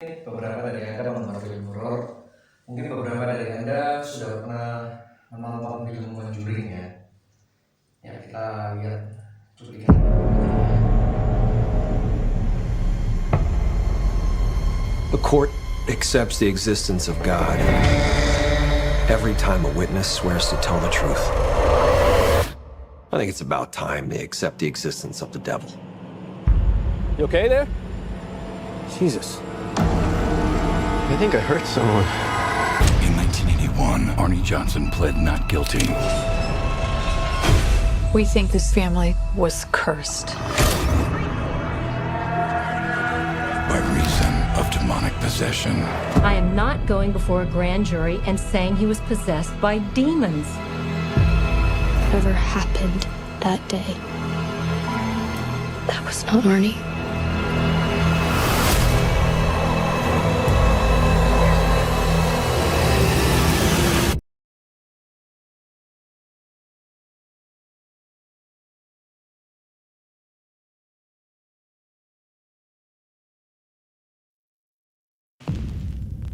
Beberapa dari Anda menonton film horor, mungkin beberapa dari Anda sudah pernah menonton film Conjuring ya. Ya, kita lihat cuplikan. The court accepts the existence of God every time a witness swears to tell the truth. I think it's about time they accept the existence of the devil. You okay there? Jesus. I think I hurt someone. In 1981, Arnie Johnson pled not guilty. We think this family was cursed. By reason of demonic possession. I am not going before a grand jury and saying he was possessed by demons. Whatever happened that day, that was not Arnie.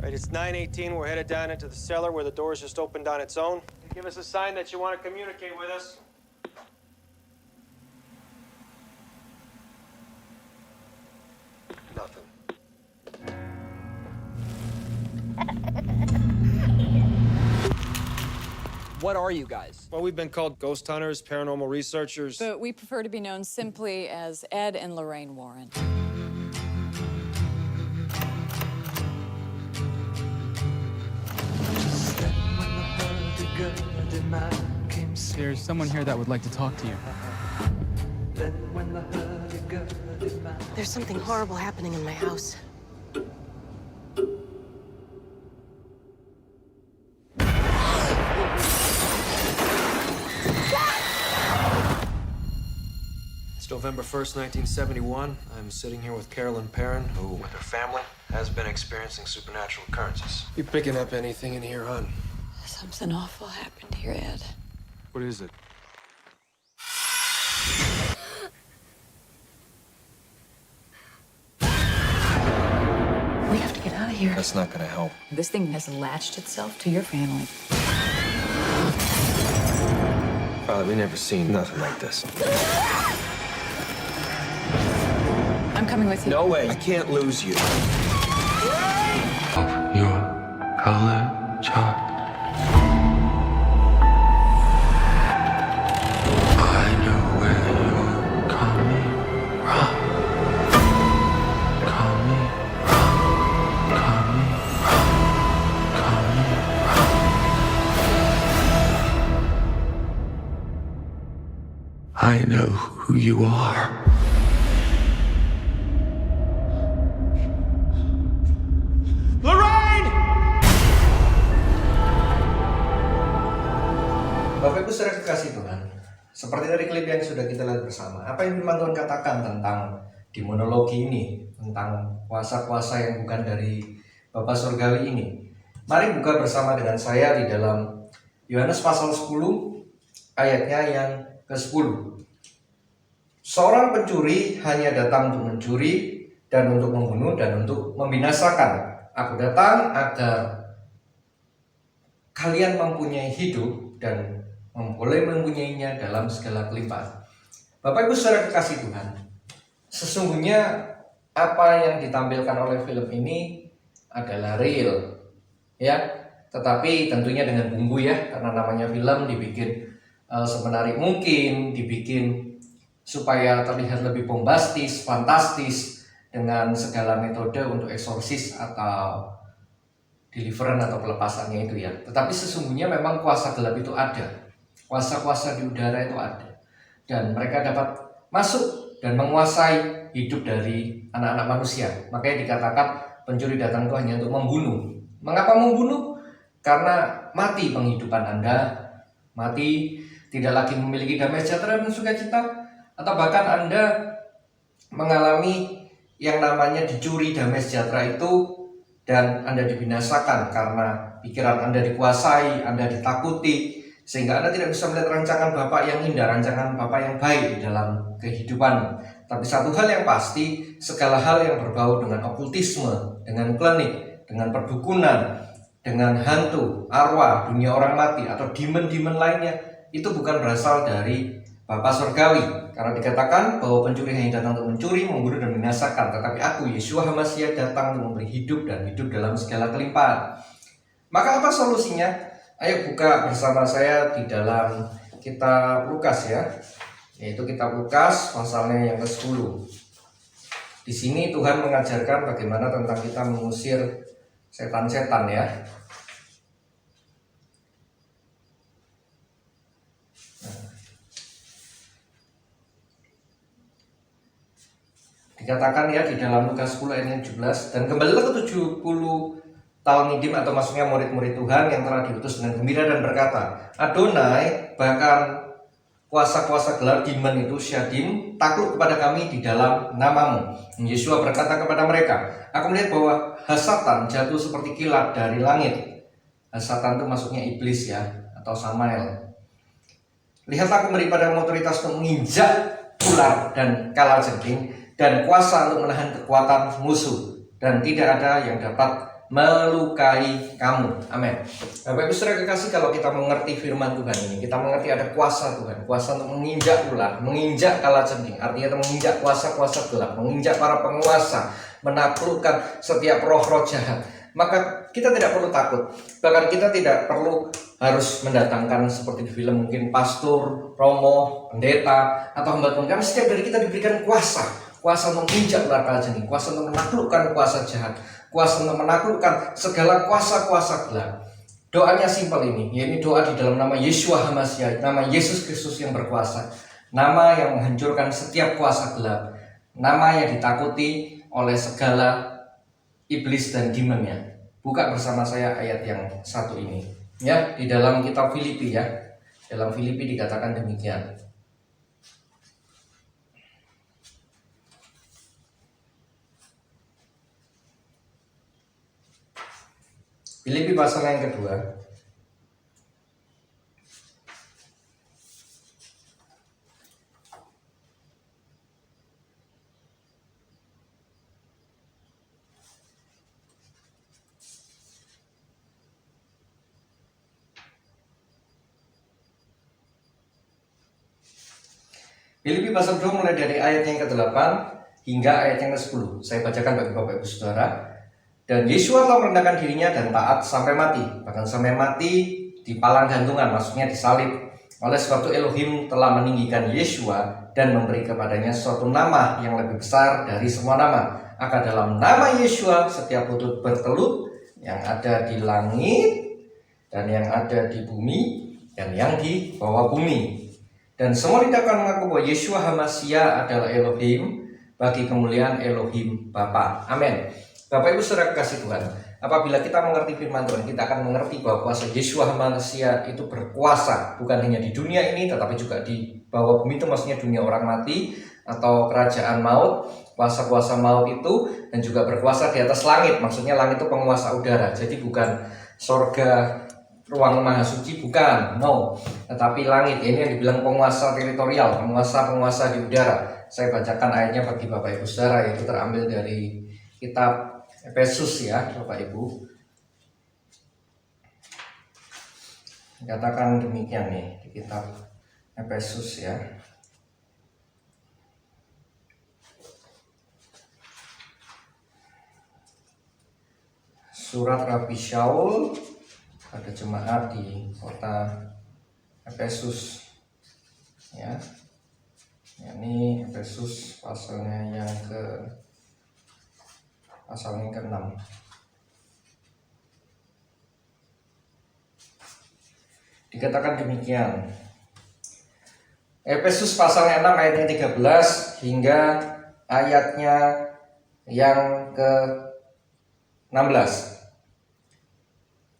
All right, it's 9:18. We're headed down into the cellar where the door's just opened on its own. Give us a sign that you want to communicate with us. Nothing. What are you guys? Well, we've been called ghost hunters, paranormal researchers. But we prefer to be known simply as Ed and Lorraine Warren. There's someone here that would like to talk to you. There's something horrible happening in my house. It's November 1st, 1971. I'm sitting here with Carolyn Perrin, who, with her family, has been experiencing supernatural occurrences. You picking up anything in here, hon? Something awful happened here, Ed. What is it? We have to get out of here. That's not gonna help. This thing has latched itself to your family. Father, we never seen nothing like this. I'm coming with you. No way. I can't lose you. Your color chart. I know where you're coming from. Coming from. Coming from. Coming from. I know who you are. Bapak Ibu saudara kekasih Tuhan, seperti dari klip yang sudah kita lihat bersama, apa yang firman Tuhan katakan tentang demonologi ini, tentang kuasa-kuasa yang bukan dari Bapa Surgawi ini. Mari buka bersama dengan saya di dalam Yohanes pasal 10 ayatnya yang ke-10. Seorang pencuri hanya datang untuk mencuri dan untuk membunuh dan untuk membinasakan. Aku datang agar kalian mempunyai hidup dan boleh mempunyainya dalam segala kelimpahan. Bapak Ibu saudara kekasih Tuhan, sesungguhnya apa yang ditampilkan oleh film ini adalah real, ya. Tetapi tentunya dengan bumbu ya, karena namanya film dibikin semenarik mungkin, dibikin supaya terlihat lebih bombastis, fantastis dengan segala metode untuk eksorsis atau deliverance atau pelepasannya itu ya. Tetapi sesungguhnya memang kuasa gelap itu ada. Kuasa-kuasa di udara itu ada. Dan mereka dapat masuk dan menguasai hidup dari anak-anak manusia. Makanya dikatakan pencuri datang itu hanya untuk membunuh. Mengapa membunuh? Karena mati penghidupan Anda, mati tidak lagi memiliki damai sejahtera dan sukacita, atau bahkan Anda mengalami yang namanya dicuri damai sejahtera itu dan Anda dibinasakan karena pikiran Anda dikuasai, Anda ditakuti, sehingga Anda tidak bisa melihat rancangan Bapak yang indah, rancangan Bapak yang baik di dalam kehidupan. Tapi satu hal yang pasti, segala hal yang berbau dengan okultisme, dengan klinik, dengan perdukunan, dengan hantu, arwah, dunia orang mati, atau demon-demon lainnya, itu bukan berasal dari Bapa Surgawi. Karena dikatakan bahwa pencuri hanya datang untuk mencuri, membunuh, dan membinasakan. Tetapi aku, Yeshua HaMashiach, datang untuk memberi hidup dan hidup dalam segala kelimpahan. Maka apa solusinya? Ayo buka bersama saya di dalam kitab Lukas ya. Yaitu kitab Lukas pasalnya yang ke-10. Di sini Tuhan mengajarkan bagaimana tentang kita mengusir setan-setan ya. Dikatakan ya di dalam Lukas 10 ayat 17, dan kembalilah ke 70 Talmidim atau maksudnya murid-murid Tuhan yang telah diutus dengan gembira dan berkata, Adonai, bahkan kuasa-kuasa gelap demon itu Syadim takluk kepada kami di dalam namamu. Yeshua berkata kepada mereka, aku melihat bahwa Hasatan jatuh seperti kilat dari langit. Hasatan itu maksudnya iblis ya, atau Samael. Lihatlah aku memberi padamu otoritas untuk menginjak ular dan kalajengking, dan kuasa untuk menahan kekuatan musuh, dan tidak ada yang dapat melukai kamu. Amin. Bapak Ibu Saudara kekasih, kalau kita mengerti firman Tuhan ini, kita mengerti ada kuasa Tuhan, kuasa untuk menginjak ular, menginjak kalajengking, artinya menginjak kuasa-kuasa gelap, menginjak para penguasa, menaklukkan setiap roh-roh jahat. Maka kita tidak perlu takut. Bahkan kita tidak perlu harus mendatangkan seperti di film mungkin pastor, romo, pendeta, atau hamba Tuhan. Karena setiap dari kita diberikan kuasa untuk menginjak ular kalajengking, kuasa untuk menaklukkan kuasa jahat, kuasa untuk menaklukkan segala kuasa-kuasa gelap. Doanya simpel ini, yaitu doa di dalam nama Yeshua HaMashiach, nama Yesus Kristus yang berkuasa, nama yang menghancurkan setiap kuasa gelap, nama yang ditakuti oleh segala iblis dan demonnya. Buka bersama saya ayat yang satu ini ya, di dalam kitab Filipi ya. Dalam Filipi dikatakan demikian. Filipi pasal yang kedua. Filipi pasal 2 mulai dari ayat yang ke-8 hingga ayat yang ke-10. Saya bacakan bagi Bapak Ibu Saudara. Dan Yeshua telah merendahkan dirinya dan taat sampai mati, bahkan sampai mati di palang gantungan, maksudnya disalib. Oleh sebab itu Elohim telah meninggikan Yeshua dan memberi kepadanya suatu nama yang lebih besar dari semua nama. Akan dalam nama Yeshua setiap lutut bertelut, yang ada di langit dan yang ada di bumi dan yang di bawah bumi. Dan semua lidah akan mengaku bahwa Yeshua HaMashiach adalah Elohim, bagi kemuliaan Elohim Bapa. Amin. Bapak Ibu Saudara kekasih Tuhan, apabila kita mengerti firman Tuhan, kita akan mengerti bahwa kuasa Yeshua HaMashiach itu berkuasa bukan hanya di dunia ini, tetapi juga di bawah bumi, itu maksudnya dunia orang mati atau kerajaan maut, kuasa-kuasa maut itu, dan juga berkuasa di atas langit, maksudnya langit itu penguasa udara. Jadi bukan sorga, ruang maha suci, bukan, no, tetapi langit ini yang dibilang penguasa teritorial, penguasa-penguasa di udara. Saya bacakan ayatnya bagi Bapak Ibu Saudara, yaitu terambil dari kitab Efesus ya Bapak Ibu. Katakan demikian nih di kitab Efesus ya. Surat Rabi Shaul pada jemaat di kota Efesus ya. Ini Efesus pasalnya yang ke-6. Dikatakan demikian. Efesus pasalnya 6 ayatnya 13 hingga ayatnya yang ke-16.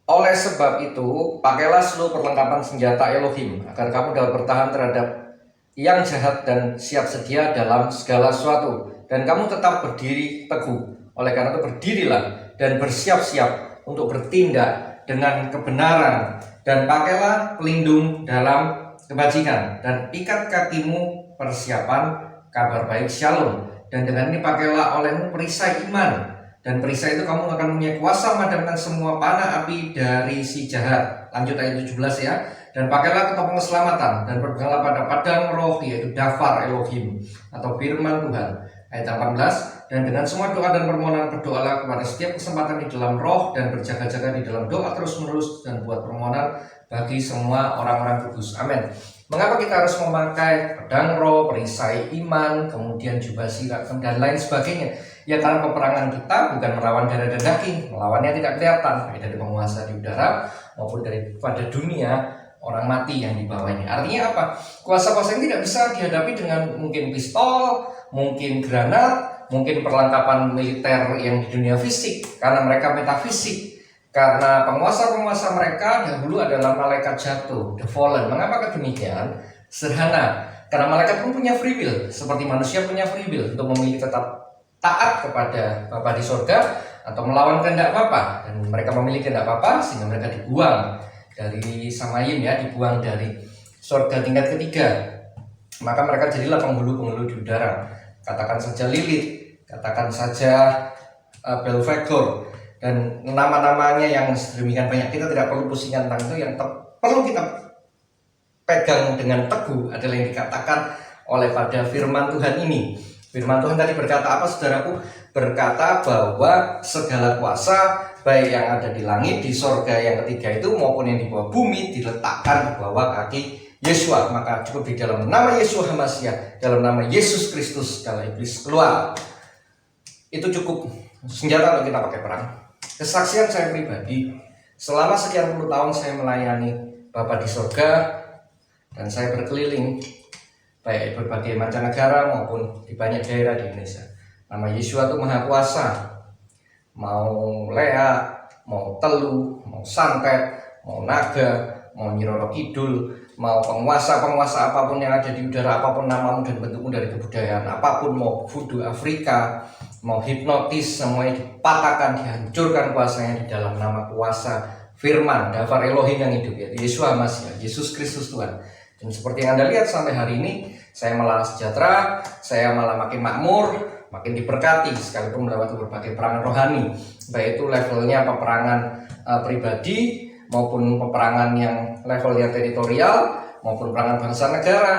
Oleh sebab itu, pakailah seluruh perlengkapan senjata Elohim agar kamu dapat bertahan terhadap yang jahat dan siap sedia dalam segala sesuatu, dan kamu tetap berdiri teguh. Oleh karena itu berdirilah dan bersiap-siap untuk bertindak dengan kebenaran, dan pakailah pelindung dalam kebajikan, dan ikat kakimu persiapan kabar baik shalom. Dan dengan ini pakailah olehmu perisai iman. Dan perisai itu kamu akan punya kuasa memadamkan semua panah api dari si jahat. Lanjut ayat 17 ya. Dan pakailah ketopeng keselamatan dan berpeganglah pada padang roh, yaitu dafar Elohim atau firman Tuhan. Ayat 18, dan dengan semua doa dan permohonan berdoalah kepada setiap kesempatan di dalam roh dan berjaga-jaga di dalam doa terus menerus dan buat permohonan bagi semua orang-orang kudus. Amin. Mengapa kita harus memakai pedang roh, perisai iman, kemudian jubah sirat dan lain sebagainya? Ya karena peperangan kita bukan melawan darah dan daging, melawannya tidak kelihatan, baik dari penguasa di udara maupun daripada dunia orang mati yang dibawa ini. Artinya apa? Kuasa-kuasa ini tidak bisa dihadapi dengan mungkin pistol, mungkin granat, mungkin perlengkapan militer yang di dunia fisik, karena mereka metafisik. Karena penguasa-penguasa mereka dahulu adalah malaikat jatuh, the fallen. Mengapa demikian? Sederhana, karena malaikat pun punya free will, seperti manusia punya free will untuk memilih tetap taat kepada Bapa di surga atau melawan kehendak Bapa. Dan mereka memilih kehendak Bapa sehingga mereka dibuang dari Samayim, ya, dibuang dari surga tingkat ketiga. Maka mereka jadilah penghulu-penghulu di udara. Katakan saja Lilith, katakan saja Belphegor, dan nama-namanya yang sedemikian banyak. Kita tidak perlu pusing tentang itu. Yang perlu kita pegang dengan teguh adalah yang dikatakan oleh pada firman Tuhan ini. Firman Tuhan tadi berkata apa, saudaraku? Berkata bahwa segala kuasa, baik yang ada di langit, di sorga yang ketiga itu, maupun yang di bawah bumi, diletakkan di bawah kaki Yesua. Maka cukup di dalam nama Yesua HaMashiach, dalam nama Yesus Kristus, kalau iblis keluar, itu cukup senjata untuk kita pakai perang. Kesaksian saya pribadi, selama sekian puluh tahun saya melayani Bapa di surga, dan saya berkeliling baik berbagai mancanegara maupun di banyak daerah di Indonesia. Nama Yesua itu maha kuasa. Mau Lea, mau Telu, mau Santet, mau Naga, mau Nyi Roro Kidul, mau penguasa-penguasa apapun yang ada di udara, apapun namamu dan bentukmu dari kebudayaan apapun, mau voodoo Afrika, mau hipnotis, semuanya dipatahkan, dihancurkan kuasanya di dalam nama kuasa firman dafar Elohim yang hidup, yaitu Yesua HaMashiach, Yesus Kristus Tuhan. Dan seperti yang Anda lihat sampai hari ini, saya malah sejahtera, saya malah makin makmur, makin diberkati sekalipun melewati berbagai perangan rohani, baik itu levelnya peperangan pribadi maupun peperangan yang levelnya teritorial maupun peperangan bangsa negara.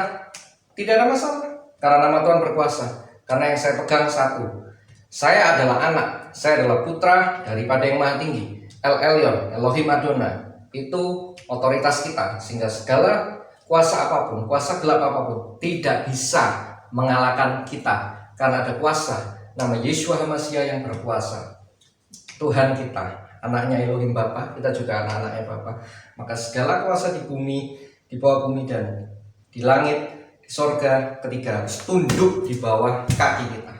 Tidak ada masalah, karena nama Tuhan berkuasa. Karena yang saya pegang satu, saya adalah anak, saya adalah putra daripada yang maha tinggi, El Elyon, Elohim Adonai. Itu otoritas kita, sehingga segala kuasa apapun, kuasa gelap apapun tidak bisa mengalahkan kita. Karena ada kuasa, nama Yesua HaMashiach yang berkuasa. Tuhan kita, anaknya Elohim Bapa, kita juga anak-anaknya Bapa. Maka segala kuasa di bumi, di bawah bumi dan di langit, di sorga ketiga harus tunduk di bawah kaki kita.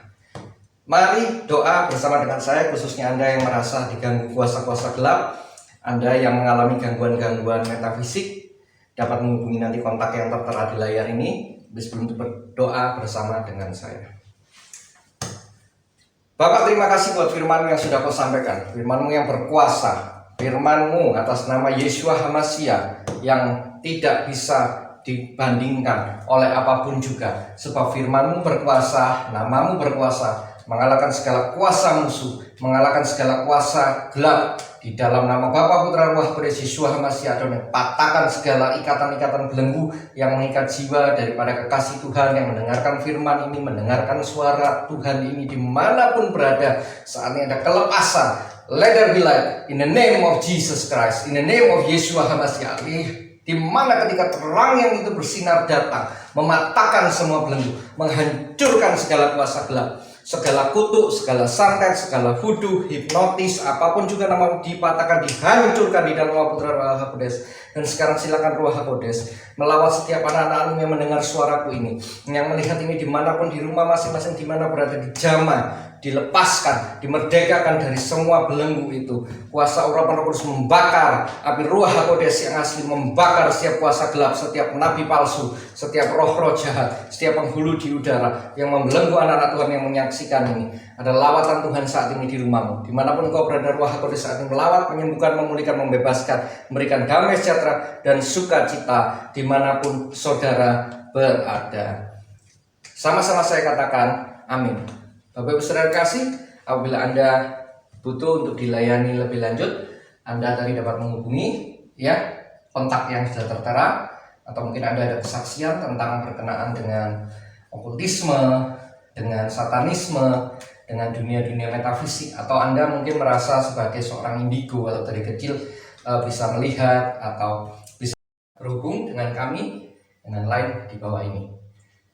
Mari doa bersama dengan saya, khususnya Anda yang merasa diganggu kuasa-kuasa gelap, Anda yang mengalami gangguan-gangguan metafisik, dapat menghubungi nanti kontak yang tertera di layar ini. Sebelum itu berdoa bersama dengan saya. Bapak, terima kasih buat firman-Mu yang sudah Kau sampaikan, firman-Mu yang berkuasa, firman-Mu atas nama Yesua HaMashiach yang tidak bisa dibandingkan oleh apapun juga. Sebab firman-Mu berkuasa, nama-Mu berkuasa, mengalahkan segala kuasa musuh, mengalahkan segala kuasa gelap. Di dalam nama Bapa, Putra, Roh Kudus, Yesua HaMashiach, Adonai, patahkan segala ikatan-ikatan belenggu yang mengikat jiwa daripada kekasih Tuhan yang mendengarkan firman ini, mendengarkan suara Tuhan ini dimanapun berada. Saat ini ada kelepasan. Let there be light in the name of Jesus Christ, in the name of Yesua HaMashiach. Di mana ketika terang yang itu bersinar datang, mematahkan semua belenggu, menghancurkan segala kuasa gelap, segala kutuk, segala santet, segala voodoo, hipnotis, apapun juga nama dipatahkan, dihancurkan di dalam nama Putra Roh Kudus. Dan sekarang silakan Roh Kudus melawat setiap anak-anak yang mendengar suaraku ini, yang melihat ini dimanapun, di rumah masing-masing, dimana berada, dijamah, dilepaskan, dimerdekakan dari semua belenggu itu. Kuasa urapan Roh Kudus membakar, api Ruah HaKodes yang asli membakar setiap kuasa gelap, setiap nabi palsu, setiap roh-roh jahat, setiap penghulu di udara yang membelenggu anak-anak Tuhan yang menyaksikan ini. Ada lawatan Tuhan saat ini di rumahmu, dimanapun kau berada. Ruah HaKodes saat ini melawat, menyembuhkan, memulihkan, membebaskan, memberikan damai sejahtera dan sukacita dimanapun saudara berada. Sama-sama saya katakan amin. Bapak Ibu Saudara kasih, apabila Anda butuh untuk dilayani lebih lanjut, Anda tadi dapat menghubungi ya kontak yang sudah tertera, atau mungkin Anda ada kesaksian tentang berkenaan dengan okultisme, dengan satanisme, dengan dunia-dunia metafisik, atau Anda mungkin merasa sebagai seorang indigo atau dari kecil bisa melihat atau bisa berhubung dengan kami dengan line di bawah ini.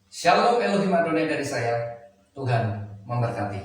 Shalom Elohim Adonai dari saya, Tuhan memberkati.